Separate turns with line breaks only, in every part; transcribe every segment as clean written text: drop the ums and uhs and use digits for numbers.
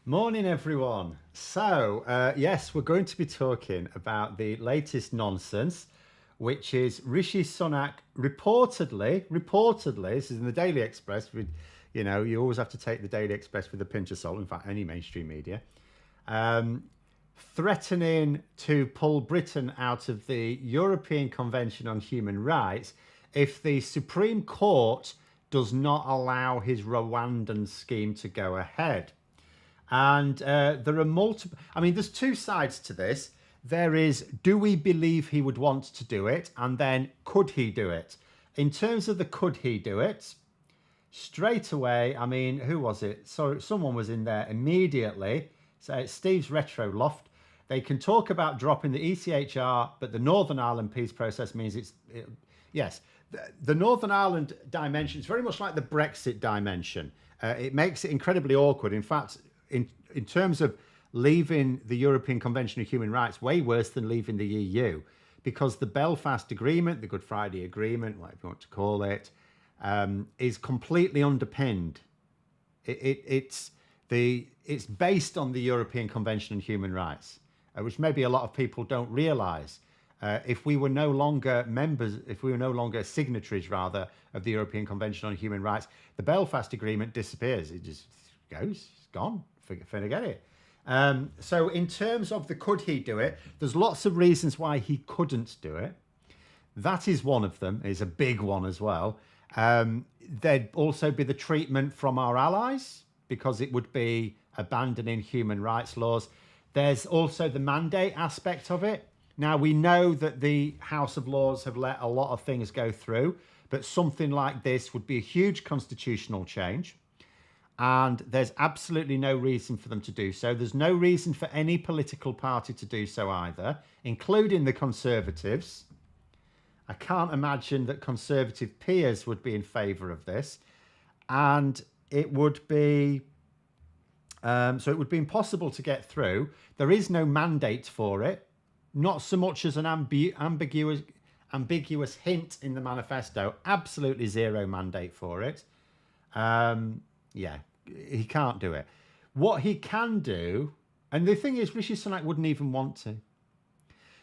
Morning, everyone. Yes, we're going to be talking about the latest nonsense, which is Rishi Sunak reportedly, this is in the Daily Express. You always have to take the Daily Express with a pinch of salt. In fact, any mainstream media, um, threatening to pull Britain out of the European Convention on Human Rights if the Supreme Court does not allow his Rwandan scheme to go ahead. And there are multiple, I mean, there's two sides to this. There is, do we believe he would want to do it? And then, could he do it? In terms of the could he do it, straight away, I mean, who was it? So someone was in there immediately. So it's Steve's Retro Loft. They can talk about dropping the ECHR, but the Northern Ireland peace process means yes, the Northern Ireland dimension is very much like the Brexit dimension. It makes it incredibly awkward. In fact, in terms of leaving the European Convention of Human Rights, way worse than leaving the EU, because the Belfast Agreement, the Good Friday Agreement, whatever you want to call it, is completely underpinned. It's based on the European Convention on Human Rights, which maybe a lot of people don't realise. If we were no longer members, if we were no longer signatories, rather, of the European Convention on Human Rights, the Belfast Agreement disappears. It just goes, it's gone. Forget it. So in terms of the could he do it, there's lots of reasons why he couldn't do it. That is one of them. It's a big one as well. There'd also be the treatment from our allies, because it would be abandoning human rights laws. There's also the mandate aspect of it. Now, we know that the House of Lords have let a lot of things go through, but something like this would be a huge constitutional change. And there's absolutely no reason for them to do so. There's no reason for any political party to do so either, including the Conservatives. I can't imagine that Conservative peers would be in favour of this. And it would be it would be impossible to get through. There is no mandate for it, not so much as an ambiguous hint in the manifesto. Absolutely zero mandate for it. Yeah, he can't do it. What he can do, and the thing is, Rishi Sunak wouldn't even want to.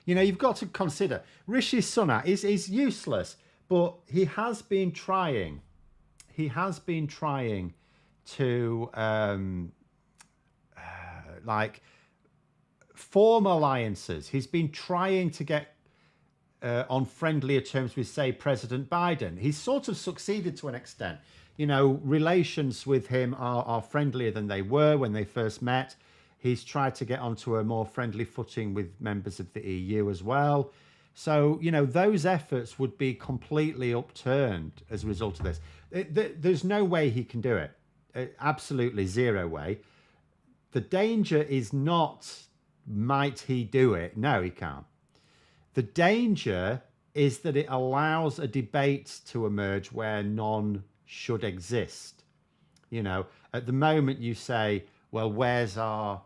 You know, you've got to consider, Rishi Sunak is useless, but he has been trying. He has been trying to, form alliances. He's been trying to get on friendlier terms with, say, President Biden. He's sort of succeeded to an extent. You know, relations with him are friendlier than they were when they first met. He's tried to get onto a more friendly footing with members of the EU as well. So, you know, those efforts would be completely upturned as a result of this. There's no way he can do it. Absolutely zero way. The danger is not, might he do it? No, he can't. The danger is that it allows a debate to emerge where none should exist. You know, at the moment you say, well, where's our,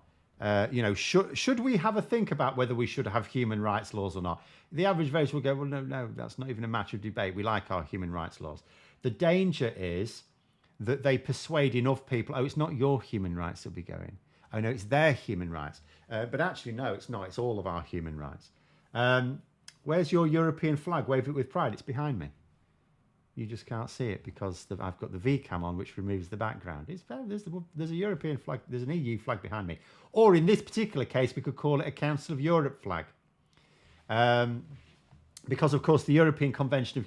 should we have a think about whether we should have human rights laws or not? The average voter will go, well, no, that's not even a matter of debate. We like our human rights laws. The danger is that they persuade enough people, oh, it's not your human rights that'll be going. Oh, no, it's their human rights. But actually, no, it's not. It's all of our human rights. Where's your European flag? Wave it with pride. It's behind me. You just can't see it because I've got the V cam on, which removes the background. There's a European flag. There's an EU flag behind me. Or in this particular case, we could call it a Council of Europe flag. Because, of course, the European Convention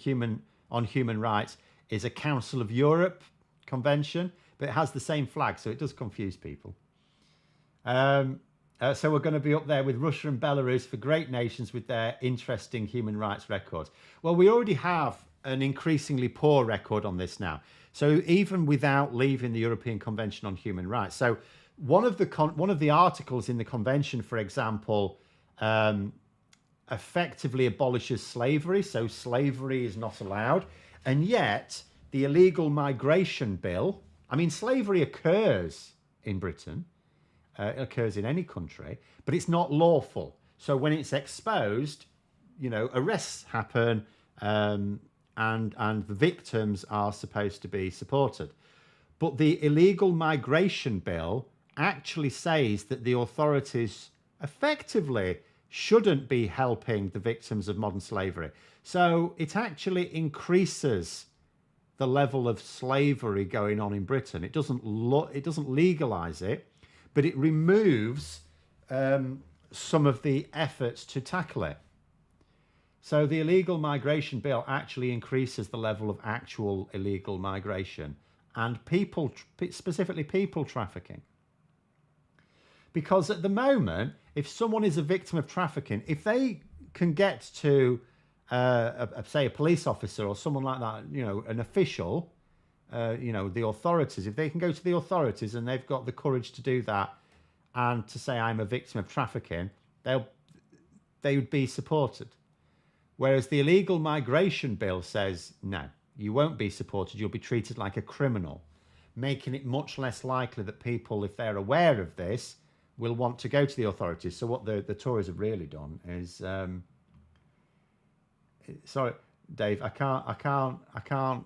on Human Rights is a Council of Europe convention, but it has the same flag, so it does confuse people. So we're going to be up there with Russia and Belarus for great nations with their interesting human rights records. Well, we already have an increasingly poor record on this now. So even without leaving the European Convention on Human Rights. So one of the articles in the convention, for example, effectively abolishes slavery. So slavery is not allowed. And yet the illegal migration bill, I mean, slavery occurs in Britain. It occurs in any country, but it's not lawful. So when it's exposed, you know, arrests happen, and the victims are supposed to be supported. But the illegal migration bill actually says that the authorities effectively shouldn't be helping the victims of modern slavery. So it actually increases the level of slavery going on in Britain. It doesn't legalize it, but it removes some of the efforts to tackle it. So the illegal migration bill actually increases the level of actual illegal migration and specifically people trafficking. Because at the moment, if someone is a victim of trafficking, if they can get to, say, a police officer or someone like that, an official, the authorities, if they can go to the authorities and they've got the courage to do that and to say, I'm a victim of trafficking, they would be supported. Whereas the illegal migration bill says, no, you won't be supported. You'll be treated like a criminal, making it much less likely that people, if they're aware of this, will want to go to the authorities. So what the Tories have really done is, sorry, Dave, I can't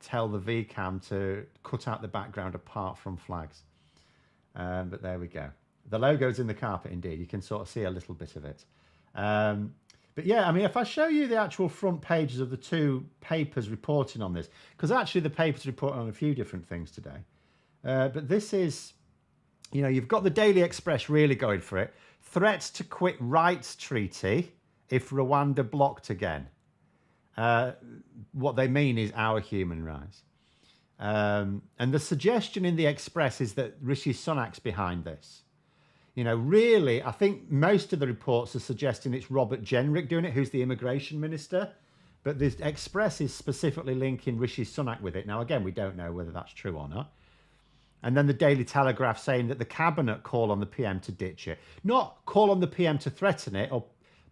tell the VCam to cut out the background apart from flags. But there we go. The logo's in the carpet, indeed. You can sort of see a little bit of it. But yeah, I mean, if I show you the actual front pages of the two papers reporting on this, because actually the papers report on a few different things today. But this is, you've got the Daily Express really going for it. Threats to quit rights treaty if Rwanda blocked again. What they mean is our human rights. And the suggestion in the Express is that Rishi Sunak's behind this. Really, I think most of the reports are suggesting it's Robert Jenrick doing it, who's the immigration minister. But the Express is specifically linking Rishi Sunak with it. Now, again, we don't know whether that's true or not. And then the Daily Telegraph saying that the Cabinet call on the PM to ditch it. Not call on the PM to threaten it,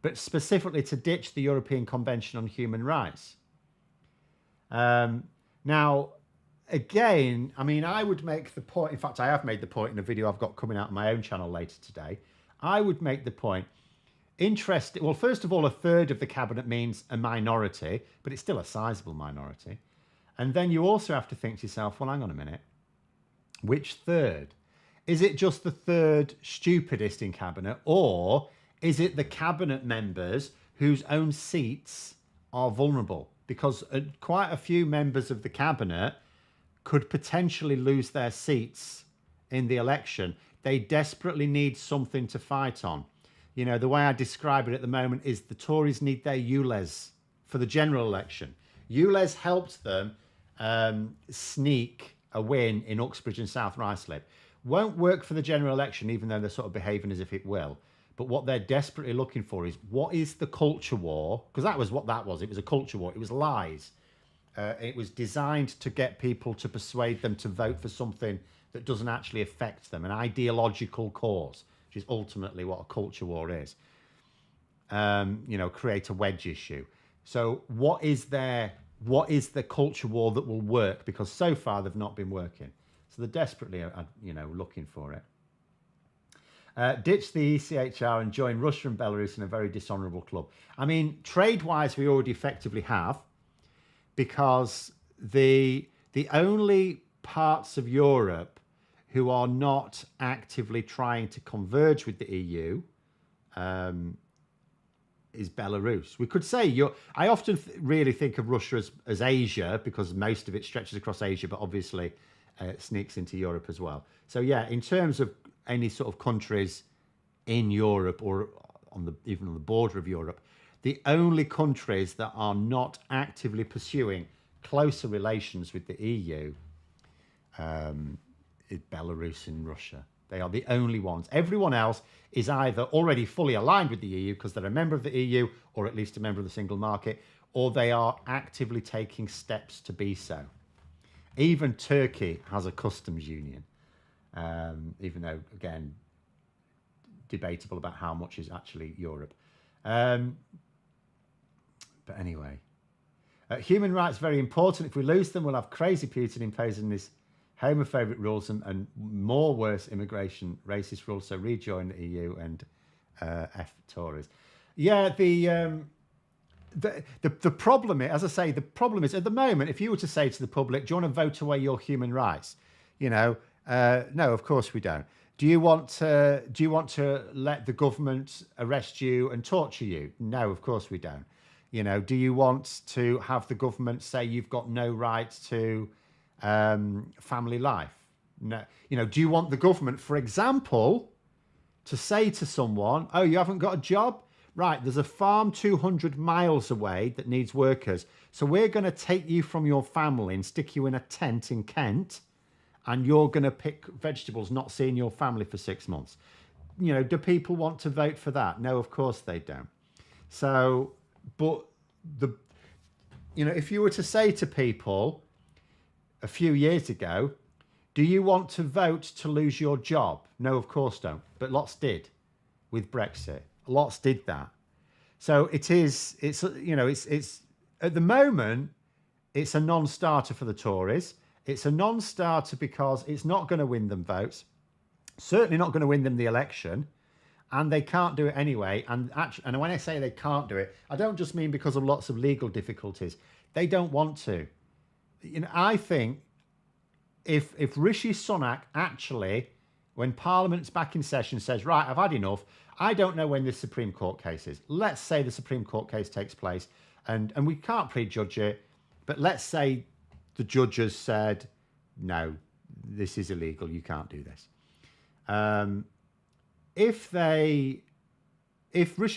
but specifically to ditch the European Convention on Human Rights. Now, again, I mean, I would make the point, in fact, I have made the point in a video I've got coming out on my own channel later today. I would make the point, well, first of all, a third of the Cabinet means a minority, but it's still a sizable minority. And then you also have to think to yourself, well, hang on a minute. Which third? Is it just the third stupidest in Cabinet, or is it the Cabinet members whose own seats are vulnerable? Because quite a few members of the Cabinet could potentially lose their seats in the election. They desperately need something to fight on. The way I describe it at the moment is the Tories need their ULEZ for the general election. ULEZ helped them sneak a win in Uxbridge and South Ruislip. Won't work for the general election, even though they're sort of behaving as if it will. But what they're desperately looking for is, what is the culture war? Because that was what that was. It was a culture war. It was lies. It was designed to get people to persuade them to vote for something that doesn't actually affect them, an ideological cause, which is ultimately what a culture war is. Create a wedge issue. So what is the culture war that will work? Because so far they've not been working. So they're desperately, looking for it. Ditch the ECHR and join Russia and Belarus in a very dishonourable club. I mean, trade-wise, we already effectively have, because the only parts of Europe who are not actively trying to converge with the EU is Belarus. We could say I often really think of Russia as Asia, because most of it stretches across Asia, but obviously it sneaks into Europe as well. So yeah, in terms of any sort of countries in Europe or even on the border of Europe, the only countries that are not actively pursuing closer relations with the EU is Belarus and Russia. They are the only ones. Everyone else is either already fully aligned with the EU because they're a member of the EU, or at least a member of the single market, or they are actively taking steps to be so. Even Turkey has a customs union, even though, again, debatable about how much is actually Europe. But anyway, human rights very important. If we lose them, we'll have crazy Putin imposing his homophobic rules and more worse immigration racist rules. So rejoin the EU and F Tories. Yeah, the problem is, as I say, the problem is at the moment, if you were to say to the public, do you want to vote away your human rights? No, of course we don't. Do you want to let the government arrest you and torture you? No, of course we don't. Do you want to have the government say you've got no right to family life? No. Do you want the government, for example, to say to someone, "Oh, you haven't got a job? Right, there's a farm 200 miles away that needs workers. So we're going to take you from your family and stick you in a tent in Kent, and you're going to pick vegetables, not seeing your family for 6 months." Do people want to vote for that? No, of course they don't. So, but if you were to say to people a few years ago, "Do you want to vote to lose your job?" No, of course don't. But lots did with Brexit. Lots did that. So it's at the moment, it's a non-starter for the Tories. It's a non-starter because it's not going to win them votes. Certainly not going to win them the election. And they can't do it anyway. And when I say they can't do it, I don't just mean because of lots of legal difficulties. They don't want to. I think if Rishi Sunak actually, when Parliament's back in session, says, "Right, I've had enough. I don't know when this Supreme Court case is." Let's say the Supreme Court case takes place, and we can't prejudge it, but let's say the judges said, "No, this is illegal. You can't do this." If Rishi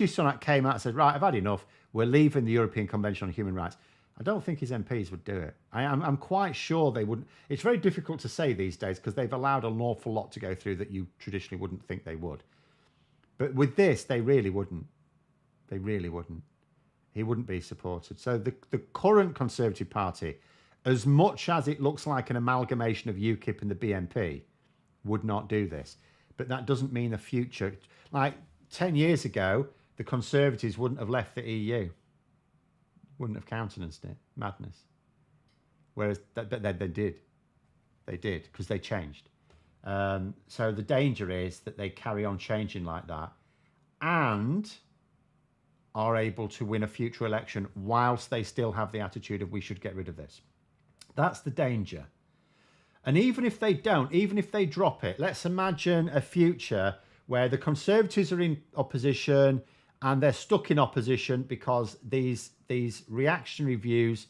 Sunak came out and said, "Right, I've had enough. We're leaving the European Convention on Human Rights," I don't think his MPs would do it. I'm quite sure they wouldn't. It's very difficult to say these days because they've allowed an awful lot to go through that you traditionally wouldn't think they would. But with this, they really wouldn't. They really wouldn't. He wouldn't be supported. So the current Conservative Party, as much as it looks like an amalgamation of UKIP and the BNP, would not do this. But that doesn't mean the future. Like 10 years ago, the Conservatives wouldn't have left the EU. Wouldn't have countenanced it. Madness. Whereas but they did. They did because they changed. So the danger is that they carry on changing like that and are able to win a future election whilst they still have the attitude of "we should get rid of this." That's the danger. And even if they don't, even if they drop it, let's imagine a future where the Conservatives are in opposition and they're stuck in opposition because these reactionary views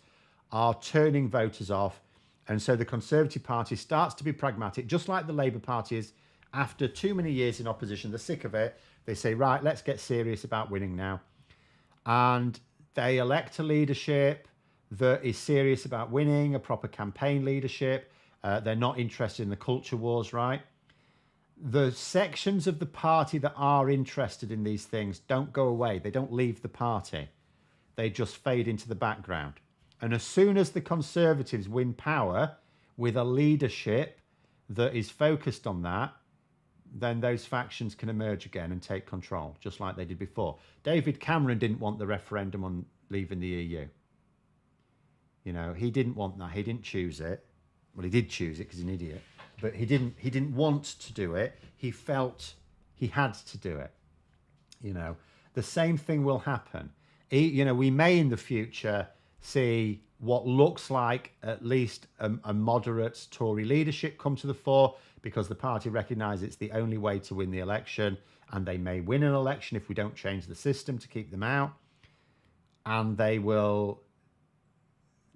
are turning voters off. And so the Conservative Party starts to be pragmatic, just like the Labour Party is. After too many years in opposition, they're sick of it. They say, "Right, let's get serious about winning now." And they elect a leadership that is serious about winning, a proper campaign leadership. They're not interested in the culture wars, right? The sections of the party that are interested in these things don't go away. They don't leave the party. They just fade into the background. And as soon as the Conservatives win power with a leadership that is focused on that, then those factions can emerge again and take control, just like they did before. David Cameron didn't want the referendum on leaving the EU. He didn't want that. He didn't choose it. Well, he did choose it because he's an idiot. But he didn't want to do it. He felt he had to do it. The same thing will happen. We may in the future see what looks like at least a moderate Tory leadership come to the fore because the party recognise it's the only way to win the election, and they may win an election if we don't change the system to keep them out. And they will.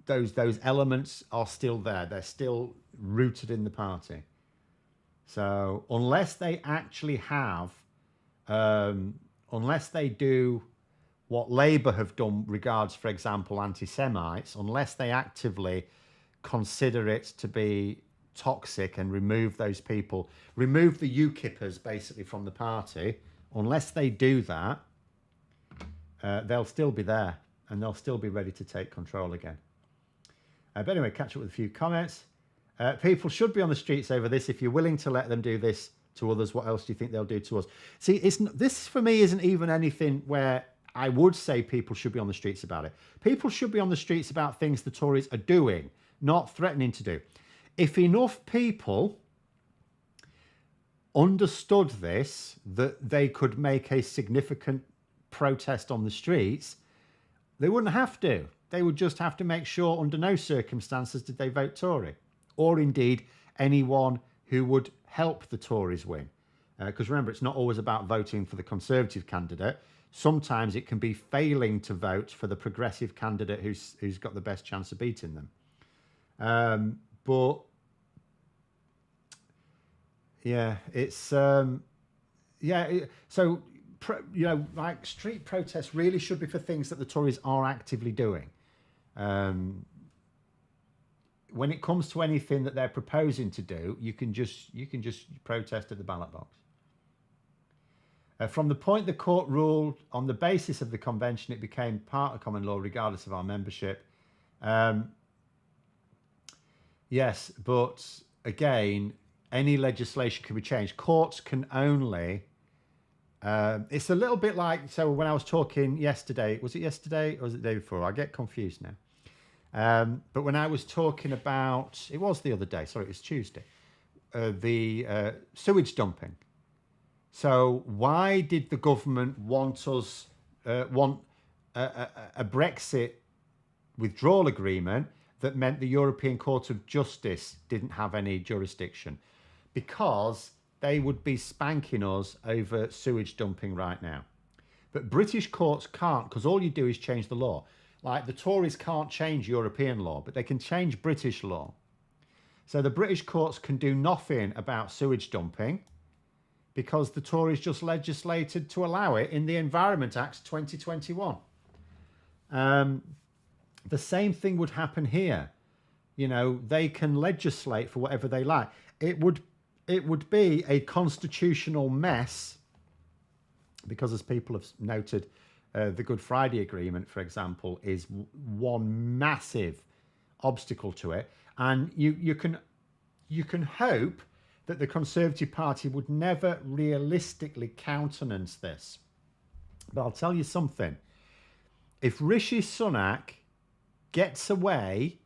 Those elements are still there. They're still rooted in the party. So unless they actually have, unless they do what Labour have done regards, for example, anti-Semites, unless they actively consider it to be toxic and remove those people, remove the UKIPers basically from the party, unless they do that, they'll still be there and they'll still be ready to take control again. But anyway, catch up with a few comments. People should be on the streets over this. If you're willing to let them do this to others, what else do you think they'll do to us? See, this for me isn't even anything where I would say people should be on the streets about it. People should be on the streets about things the Tories are doing, not threatening to do. If enough people understood this, that they could make a significant protest on the streets, they wouldn't have to. They would just have to make sure under no circumstances did they vote Tory, or indeed anyone who would help the Tories win. Because remember, it's not always about voting for the Conservative candidate. Sometimes it can be failing to vote for the progressive candidate who's got the best chance of beating them. But yeah, it's so like street protests really should be for things that the Tories are actively doing. When it comes to anything that they're proposing to do, you can just protest at the ballot box. From the point the court ruled on the basis of the convention, it became part of common law regardless of our membership. Yes, but again, any legislation can be changed. Courts can only... it's a little bit like... So when I was talking yesterday, was it yesterday or was it the day before? I get confused now. But when I was talking about... It was the other day. Sorry, it was Tuesday. The sewage dumping. So why did the government want us want a Brexit withdrawal agreement that meant the European Court of Justice didn't have any jurisdiction? Because they would be spanking us over sewage dumping right now. But British courts can't, because all you do is change the law. Like the Tories can't change European law, but they can change British law. So the British courts can do nothing about sewage dumping because the Tories just legislated to allow it in the Environment Act 2021. The same thing would happen here. You know, they can legislate for whatever they like. It would be a constitutional mess because, as people have noted, the Good Friday Agreement, for example, is one massive obstacle to it. And you can hope that the Conservative Party would never realistically countenance this. But I'll tell you something. If Rishi Sunak gets away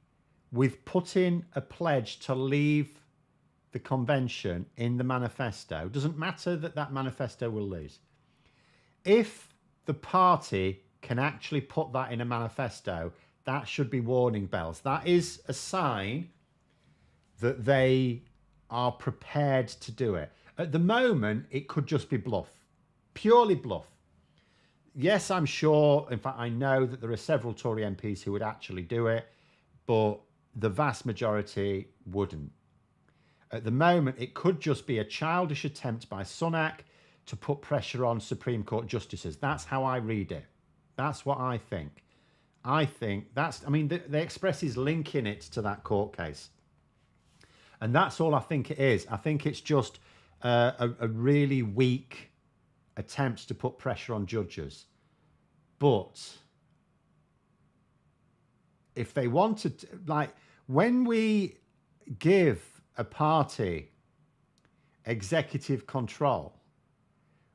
with putting a pledge to leave the convention in the manifesto, doesn't matter that manifesto will lose. If the party can actually put that in a manifesto, that should be warning bells. That is a sign that they are prepared to do it. At the moment, it could just be bluff, purely bluff. Yes, I'm sure, in fact, I know that there are several Tory MPs who would actually do it, but the vast majority wouldn't. At the moment, it could just be a childish attempt by Sunak to put pressure on Supreme Court justices. That's how I read it. That's what I think. The Express is linking it to that court case. And that's all I think it is. I think it's just a really weak attempt to put pressure on judges. But if they wanted, when we give a party executive control,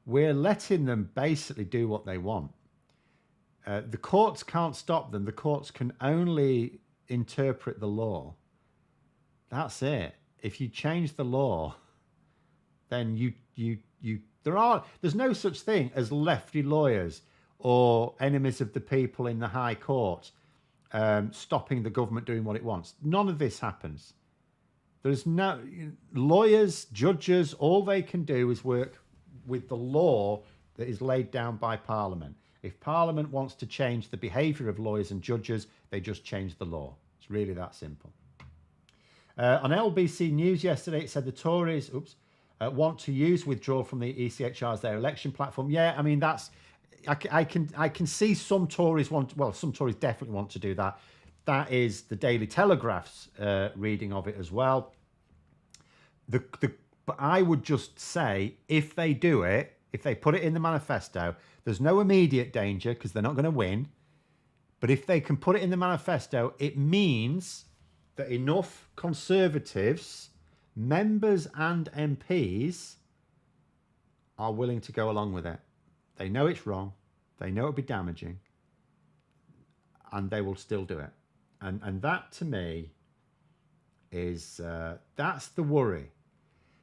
we're letting them basically do what they want. The courts can't stop them. The courts can only interpret the law. That's it. If you change the law, then there's no such thing as lefty lawyers or enemies of the people in the High Court stopping the government doing what it wants. None of this happens. There's no lawyers, judges, all they can do is work with the law that is laid down by Parliament. If Parliament wants to change the behaviour of lawyers and judges, they just change the law. It's really that simple. On LBC News yesterday, it said the Tories want to use withdrawal from the ECHR as their election platform. Yeah, I mean, I can see some Tories some Tories definitely want to do that. That is the Daily Telegraph's reading of it as well. But I would just say, if they do it, if they put it in the manifesto, there's no immediate danger because they're not going to win. But if they can put it in the manifesto, it means that enough Conservatives, members and MPs, are willing to go along with it. They know it's wrong. They know it'll be damaging. And they will still do it. And that, to me, is that's the worry.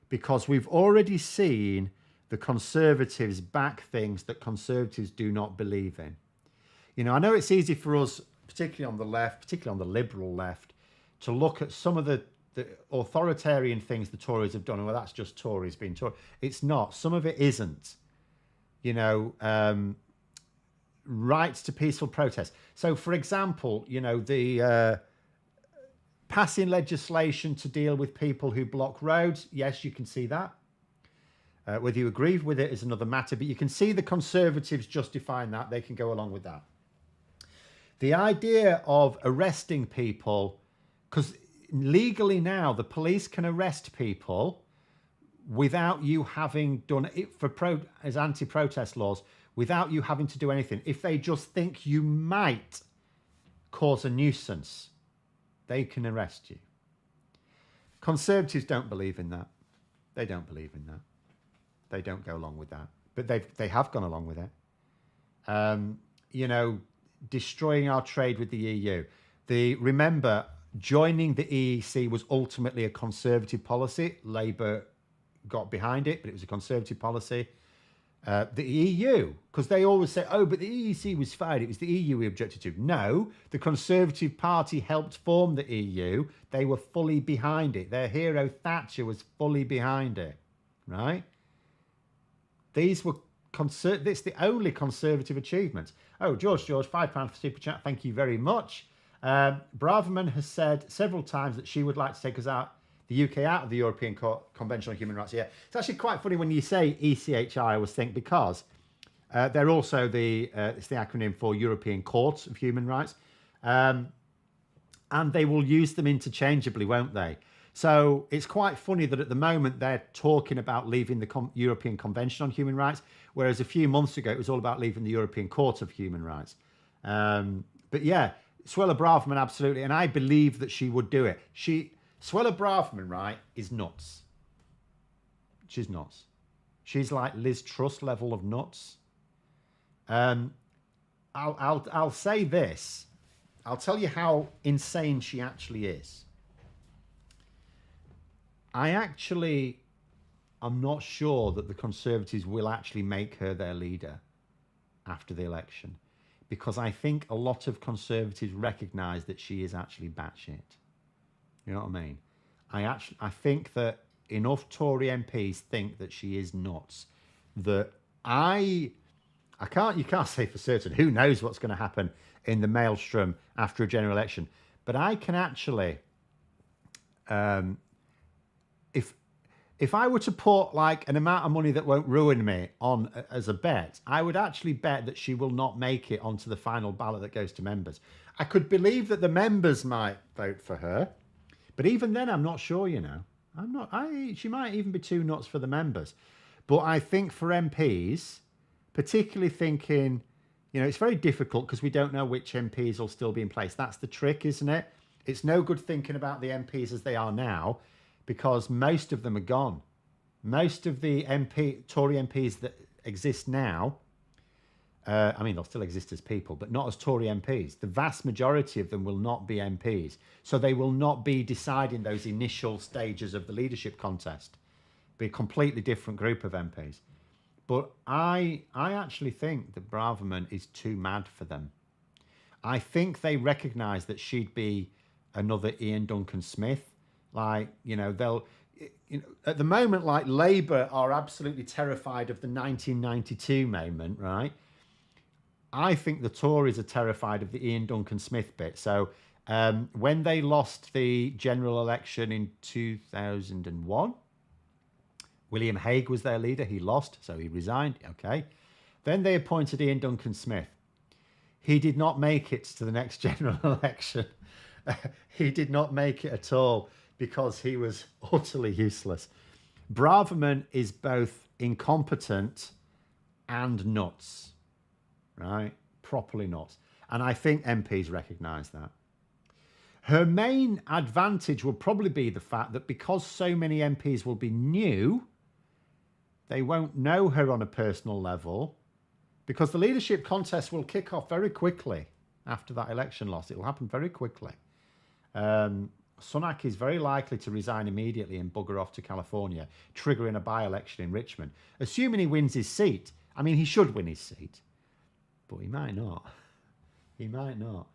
Because we've already seen the Conservatives back things that Conservatives do not believe in. You know, I know it's easy for us, particularly on the left, particularly on the liberal left, to look at some of the the authoritarian things the Tories have done, well, that's just Tories being Tory. It's not. Some of it isn't. You know, rights to peaceful protest. So, for example, you know, the passing legislation to deal with people who block roads. Yes, you can see that. Whether you agree with it is another matter, but you can see the Conservatives justifying that. They can go along with that. The idea of arresting people, because legally now the police can arrest people without you having done it as anti-protest laws, without you having to do anything. If they just think you might cause a nuisance, they can arrest you. Conservatives don't believe in that. They don't believe in that. They don't go along with that. But they have gone along with it. You know, destroying our trade with the EU. Remember, joining the EEC was ultimately a Conservative policy. Labour got behind it, but it was a Conservative policy. The EU, because they always say, oh, but the EEC was fine. It was the EU we objected to. No, the Conservative Party helped form the EU. They were fully behind it. Their hero Thatcher was fully behind it, right? These were it's the only Conservative achievement. Oh, George, £5 for Super Chat. Thank you very much. Braverman has said several times that she would like to take the UK out of the European Convention on Human Rights. Yeah, it's actually quite funny when you say ECHI, I always think, because they're also it's the acronym for European Court of Human Rights. And they will use them interchangeably, won't they? So it's quite funny that at the moment they're talking about leaving the European Convention on Human Rights, whereas a few months ago it was all about leaving the European Court of Human Rights. But yeah, Suella Braverman, absolutely. And I believe that she would do it. Suella Braverman, right, is nuts. She's nuts. She's like Liz Truss level of nuts. I'll say this. I'll tell you how insane she actually is. I'm not sure that the Conservatives will actually make her their leader after the election, because I think a lot of Conservatives recognise that she is actually batshit. You know what I mean? I think that enough Tory MPs think that she is nuts. That you can't say for certain. Who knows what's going to happen in the maelstrom after a general election? But I can actually, if I were to put like an amount of money that won't ruin me on as a bet, I would actually bet that she will not make it onto the final ballot that goes to members. I could believe that the members might vote for her, but even then, I'm not sure. You know, she might even be too nuts for the members. But I think for MPs, particularly thinking, you know, it's very difficult because we don't know which MPs will still be in place. That's the trick, isn't it? It's no good thinking about the MPs as they are now, because most of them are gone. Most of the Tory MPs that exist now, I mean, they'll still exist as people, but not as Tory MPs. The vast majority of them will not be MPs. So they will not be deciding those initial stages of the leadership contest. Be a completely different group of MPs. But I actually think that Braverman is too mad for them. I think they recognise that she'd be another Ian Duncan Smith. Like, you know, at the moment, like Labour are absolutely terrified of the 1992 moment, right? I think the Tories are terrified of the Ian Duncan Smith bit. So when they lost the general election in 2001, William Hague was their leader. He lost, so he resigned. Okay. Then they appointed Ian Duncan Smith. He did not make it to the next general election. He did not make it at all because he was utterly useless. Braverman is both incompetent and nuts, right? Properly nuts. And I think MPs recognise that. Her main advantage will probably be the fact that because so many MPs will be new, they won't know her on a personal level, because the leadership contest will kick off very quickly after that election loss. It will happen very quickly. Sunak is very likely to resign immediately and bugger off to California, triggering a by-election in Richmond. Assuming he wins his seat. I mean, he should win his seat, but he might not. He might not.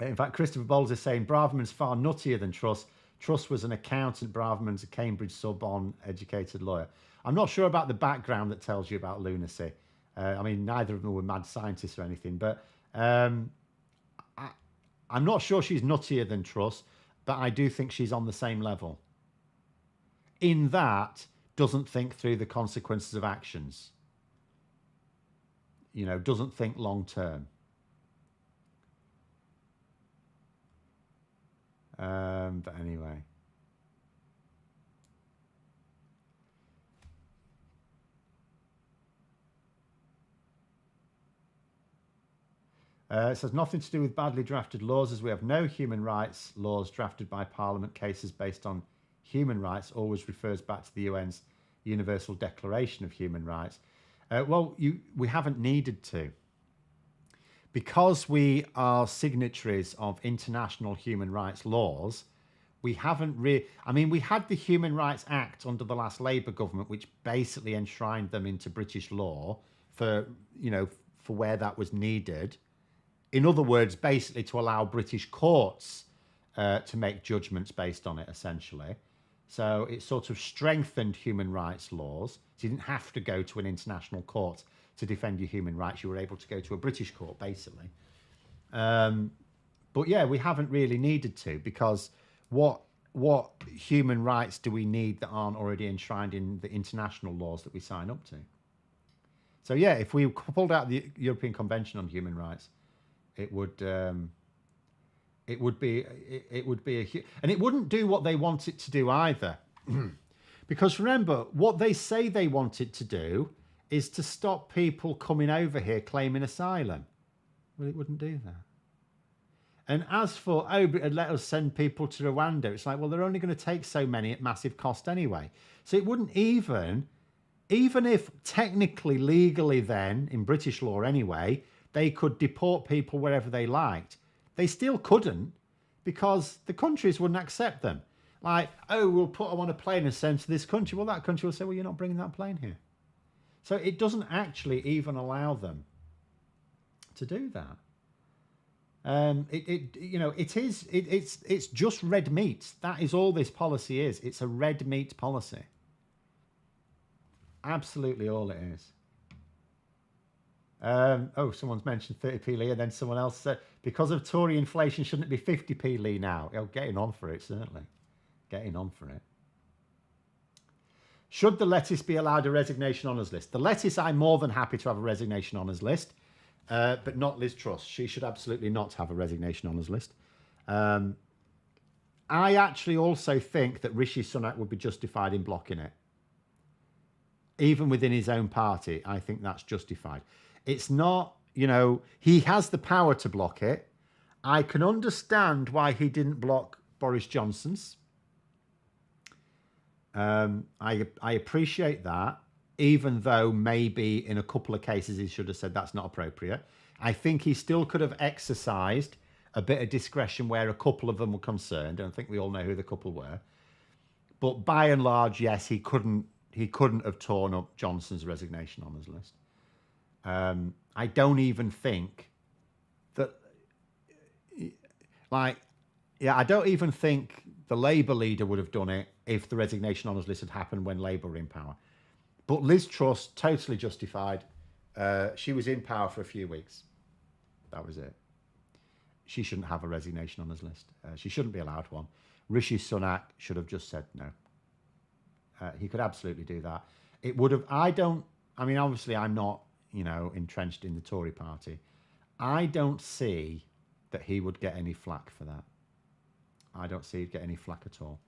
In fact, Christopher Bowles is saying Braverman's far nuttier than Truss. Truss was an accountant, Braverman's a Cambridge sub-on educated lawyer. I'm not sure about the background that tells you about lunacy. I mean, neither of them were mad scientists or anything, but I'm not sure she's nuttier than Truss, but I do think she's on the same level. In that, doesn't think through the consequences of actions. You know, doesn't think long term. But anyway. It says nothing to do with badly drafted laws, as we have no human rights laws drafted by Parliament. Cases based on human rights always refers back to the UN's Universal Declaration of Human Rights. We haven't needed to. Because we are signatories of international human rights laws, we haven't we had the Human Rights Act under the last Labour government, which basically enshrined them into British law for where that was needed. In other words, basically to allow British courts to make judgments based on it, essentially. So it sort of strengthened human rights laws. So you didn't have to go to an international court to defend your human rights. You were able to go to a British court, basically. But yeah, we haven't really needed to, because what human rights do we need that aren't already enshrined in the international laws that we sign up to? So yeah, if we pulled out the European Convention on Human Rights, it would be and it wouldn't do what they want it to do either. Because remember, what they say they want it to do is to stop people coming over here claiming asylum. Well, it wouldn't do that. And as for, but let us send people to Rwanda, it's like, well, they're only going to take so many at massive cost anyway. So it wouldn't even if technically, legally then, in British law anyway, they could deport people wherever they liked, they still couldn't, because the countries wouldn't accept them. Like, we'll put them on a plane and send them to this country. Well, that country will say, well, you're not bringing that plane here. So it doesn't actually even allow them to do that. It's just red meat. That is all this policy is. It's a red meat policy. Absolutely all it is. Someone's mentioned 30p Lee, and then someone else said, because of Tory inflation, shouldn't it be 50p Lee now? Getting on for it, certainly. Getting on for it. Should the lettuce be allowed a resignation honours list? The lettuce, I'm more than happy to have a resignation honours list, but not Liz Truss. She should absolutely not have a resignation honours list. I actually also think that Rishi Sunak would be justified in blocking it. Even within his own party, I think that's justified. It's not, he has the power to block it. I can understand why he didn't block Boris Johnson's. I appreciate that, even though maybe in a couple of cases he should have said that's not appropriate. I think he still could have exercised a bit of discretion where a couple of them were concerned, and I think we all know who the couple were. But by and large, yes, he couldn't have torn up Johnson's resignation honours list. I don't even think that, I don't even think the Labour leader would have done it if the resignation honours list had happened when Labour were in power. But Liz Truss, totally justified. She was in power for a few weeks. That was it. She shouldn't have a resignation honours list. She shouldn't be allowed one. Rishi Sunak should have just said no. He could absolutely do that. It would have, obviously I'm not, entrenched in the Tory party. I don't see that he would get any flack for that. I don't see he'd get any flack at all.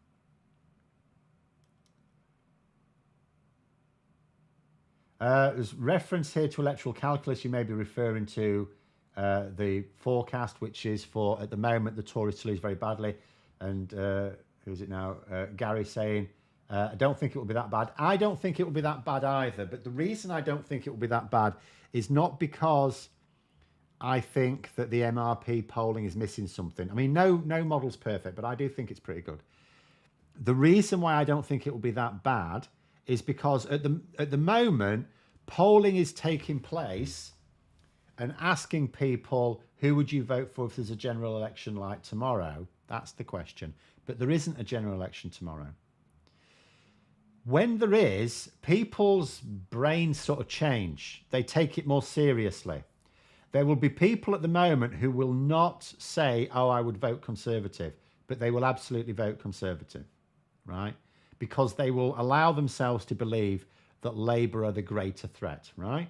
There's reference here to electoral calculus. You may be referring to the forecast, which is for, at the moment, the Tories to lose very badly. And who is it now? Gary saying, I don't think it will be that bad. I don't think it will be that bad either. But the reason I don't think it will be that bad is not because I think that the MRP polling is missing something. I mean, no model's perfect, but I do think it's pretty good. The reason why I don't think it will be that bad is because at the moment, polling is taking place and asking people Who would you vote for if there's a general election like tomorrow? That's the question. But there isn't a general election tomorrow. When there is, people's brains sort of change. They take it more seriously. There will be people at the moment who will not say, oh, I would vote Conservative, but they will absolutely vote Conservative, right? Because they will allow themselves to believe that Labour are the greater threat, right?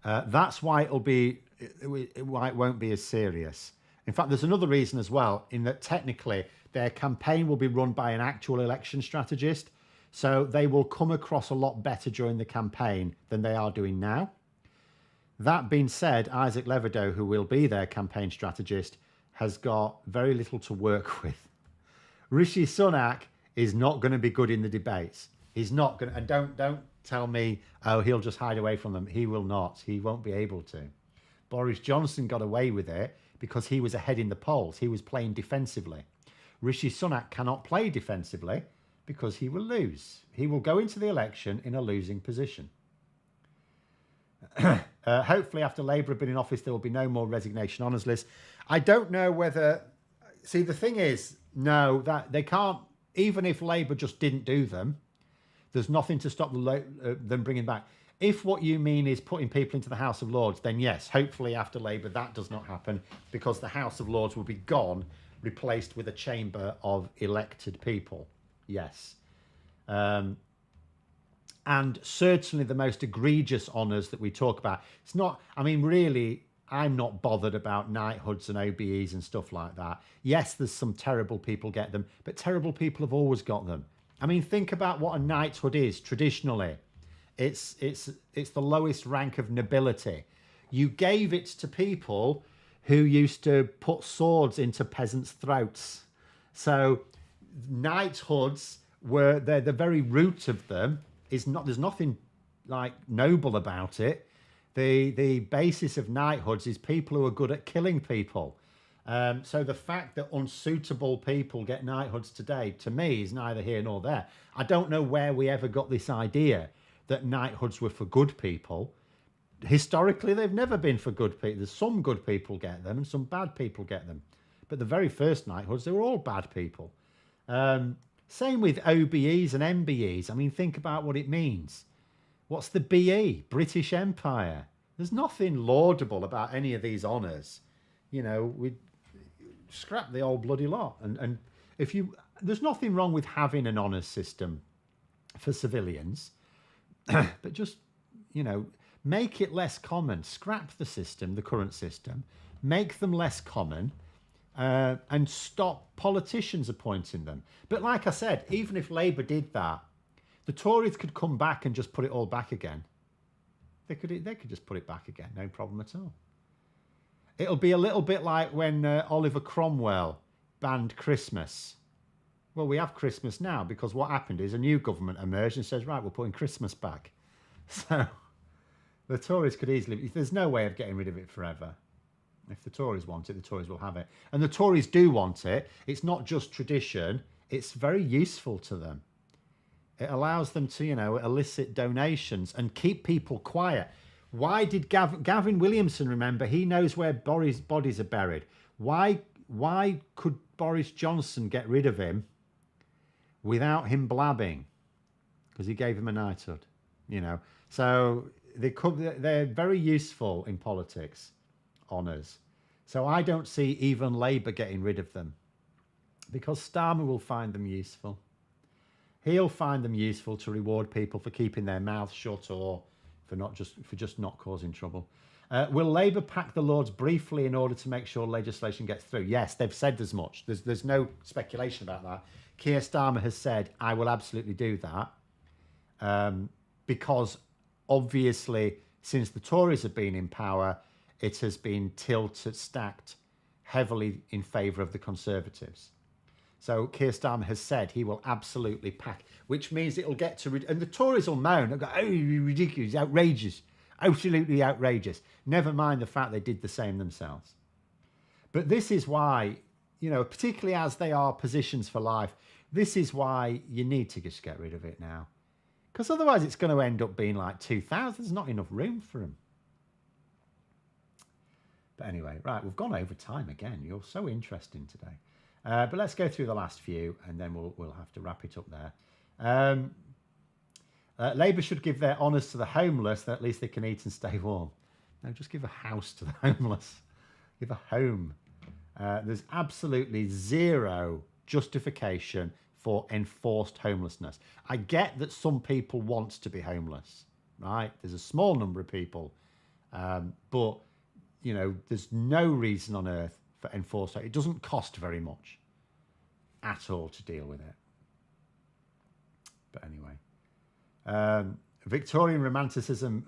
That's why why it won't be as serious. In fact, there's another reason as well, in that technically their campaign will be run by an actual election strategist, so they will come across a lot better during the campaign than they are doing now. That being said, Isaac Levidow, who will be their campaign strategist, has got very little to work with. Rishi Sunak is not going to be good in the debates. He's not going to, and don't tell me, oh, he'll just hide away from them. He will not. He won't be able to. Boris Johnson got away with it because he was ahead in the polls. He was playing defensively. Rishi Sunak cannot play defensively because he will lose. He will go into the election in a losing position. Hopefully after Labour have been in office, there will be no more resignation honours lists. I don't know whether... See, the thing is, no, that they can't... Even if Labour just didn't do them, there's nothing to stop them bringing back. If what you mean is putting people into the House of Lords, then yes, hopefully after Labour that does not happen, because the House of Lords will be gone, replaced with a chamber of elected people. Yes. And certainly the most egregious honours that we talk about, it's not, I mean, really, I'm not bothered about knighthoods and OBEs and stuff like that. Yes, there's some terrible people get them, but terrible people have always got them. I mean, think about what a knighthood is traditionally. It's the lowest rank of nobility. You gave it to people who used to put swords into peasants' throats. So knighthoods were, the very root of them is not, there's nothing like noble about it. The basis of knighthoods is people who are good at killing people. So the fact that unsuitable people get knighthoods today, to me, is neither here nor there. I don't know where we ever got this idea that knighthoods were for good people. Historically, they've never been for good people. There's some good people get them and some bad people get them. But the very first knighthoods, they were all bad people. Same with OBEs and MBEs. I mean, think about what it means. What's the BE? British Empire. There's nothing laudable about any of these honours. You know, we scrap the old bloody lot. And if you, there's nothing wrong with having an honours system for civilians, but just, you know, make it less common. Scrap the system, the current system, make them less common, and stop politicians appointing them. But like I said, even if Labour did that, the Tories could come back and just put it all back again. They could just put it back again, no problem at all. It'll be a little bit like when Oliver Cromwell banned Christmas. Well, we have Christmas now because what happened is a new government emerged and says, right, we're putting Christmas back. So the Tories could easily... There's no way of getting rid of it forever. If the Tories want it, the Tories will have it. And the Tories do want it. It's not just tradition. It's very useful to them. It allows them to, you know, elicit donations and keep people quiet. Why did Gavin Williamson, remember, he knows where Boris' bodies are buried. Why could Boris Johnson get rid of him without him blabbing? Because he gave him a knighthood, you know. So they're very useful in politics, honours. So I don't see even Labour getting rid of them because Starmer will find them useful. He'll find them useful to reward people for keeping their mouths shut or for just not causing trouble. Will Labour pack the Lords briefly in order to make sure legislation gets through? Yes, they've said as much. There's no speculation about that. Keir Starmer has said, I will absolutely do that. Because obviously, since the Tories have been in power, it has been stacked heavily in favour of the Conservatives. So Keir Starmer has said he will absolutely pack, which means it'll get to... And the Tories will moan, they'll go, oh, ridiculous, outrageous, absolutely outrageous. Never mind the fact they did the same themselves. But this is why, you know, particularly as they are positions for life, this is why you need to just get rid of it now. Because otherwise it's going to end up being like 2000. There's not enough room for them. But anyway, right, we've gone over time again. You're so interesting today. But let's go through the last few, and then we'll have to wrap it up there. Labour should give their honours to the homeless, that at least they can eat and stay warm. No, just give a house to the homeless. Give a home. There's absolutely zero justification for enforced homelessness. I get that some people want to be homeless, right? There's a small number of people, but you know, there's no reason on earth for enforced. It doesn't cost very much at all to deal with it. But anyway, Victorian romanticism,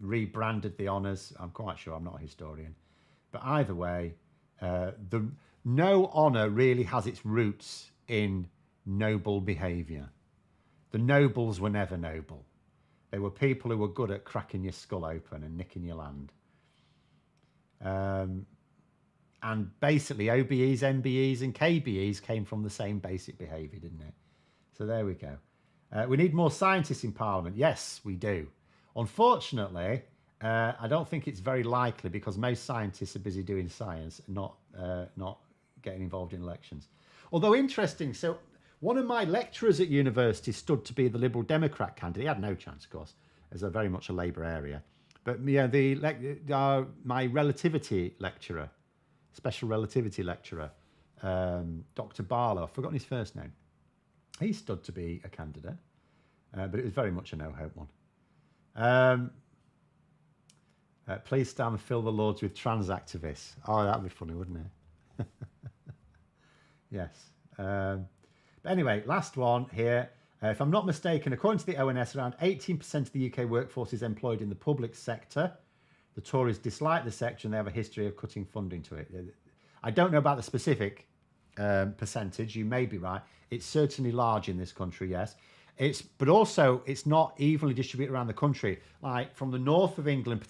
rebranded the honours. I'm quite sure, I'm not a historian, but either way, no honour really has its roots in noble behaviour. The nobles were never noble. They were people who were good at cracking your skull open and nicking your land. And basically OBEs, MBEs and KBEs came from the same basic behaviour, didn't it? So there we go. We need more scientists in Parliament. Yes, we do. Unfortunately, I don't think it's very likely because most scientists are busy doing science and not getting involved in elections. Although interesting, so one of my lecturers at university stood to be the Liberal Democrat candidate. He had no chance, of course, as a very much a Labour area. But yeah, my relativity lecturer, special relativity lecturer, Dr. Barlow, I've forgotten his first name. He stood to be a candidate, but it was very much a no-hope one. Please stand and fill the Lords with trans activists. Oh, that'd be funny, wouldn't it? Yes. But anyway, last one here. If I'm not mistaken, according to the ONS, around 18% of the UK workforce is employed in the public sector. The Tories dislike the sector and they have a history of cutting funding to it. I don't know about the specific percentage. You may be right. It's certainly large in this country, yes. But also, it's not evenly distributed around the country. Like from the north of England,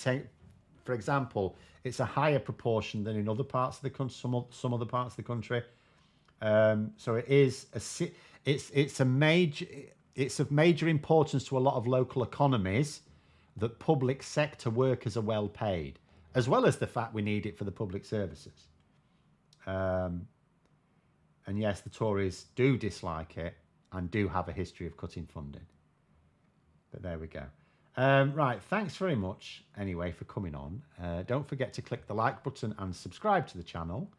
for example, it's a higher proportion than in other parts of the country, some other parts of the country. So it is it's of major importance to a lot of local economies that public sector workers are well paid, as well as the fact we need it for the public services. And yes, the Tories do dislike it and do have a history of cutting funding. But there we go. Right, thanks very much anyway for coming on. Don't forget to click the like button and subscribe to the channel.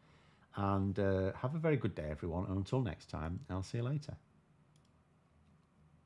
And have a very good day, everyone. And until next time, I'll see you later.